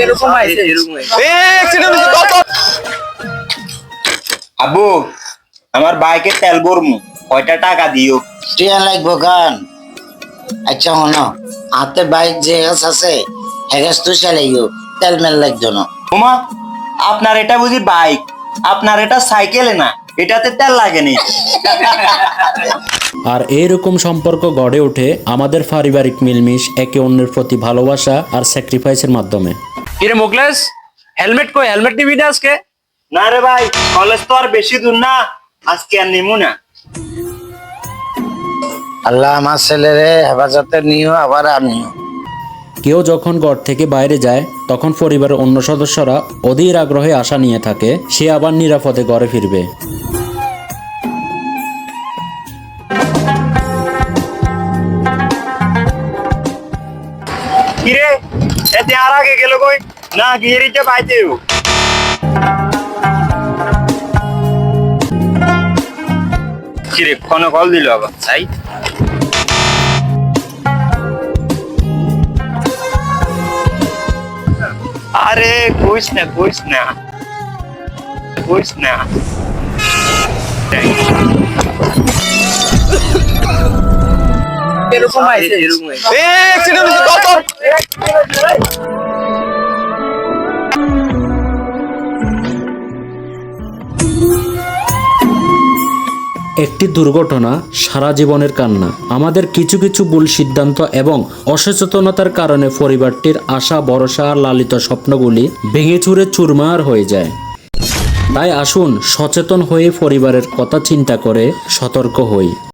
এরকম আইছে আব্বু আমার বাইকে তেল ভরমু কয়টা টাকা দিও? টিয়া লাগবো গান। আচ্ছা হনো হাতে বাইক যে গাছ আছে হেগাছ তো চালাইও, তেল মেল লাগতো না। ওমা আপনার এটা বুঝি বাইক, আপনার এটা সাইকেলে না, এটাতে তেল লাগেনি। আর এইরকম সম্পর্ক গড়ে ওঠে আমাদের পারিবারিক মিলমিশ, একে অন্যের প্রতি ভালোবাসা আর স্যাক্রিফাইসের মাধ্যমে। কিরে মুকলেশ, হেলমেট কই? হেলমেট নিবি না আজকে? না রে ভাই, কলেজ তো আর বেশি দূর না, আজকে আর নিমু না। আল্লাহ আমার ছেলেরে হেফাজতে নিও, আবার আমিও। কেউ যখন ঘর থেকে বাইরে যায় তখন পরিবারের অন্য সদস্যরা অধীর আগ্রহে আশা নিয়ে থাকে সে আবার নিরাপদে ঘরে ফিরবে। কিরে এতে আর আগে গেল কই? না গিয়েরিতে পাইতেও কিরে কোন কল দিল আবার তাই? আরে কইস না কইস না কইস না। এরকম আইছে একটি দুর্ঘটনা সারা জীবনের কান্না। আমাদের কিছু কিছু ভুল সিদ্ধান্ত এবং অসচেতনতার কারণে পরিবারটির আশা ভরসা আর লালিত স্বপ্নগুলি ভেঙে চুরে চুরমার হয়ে যায়। তাই আসুন সচেতন হয়ে পরিবারের কথা চিন্তা করে সতর্ক হই।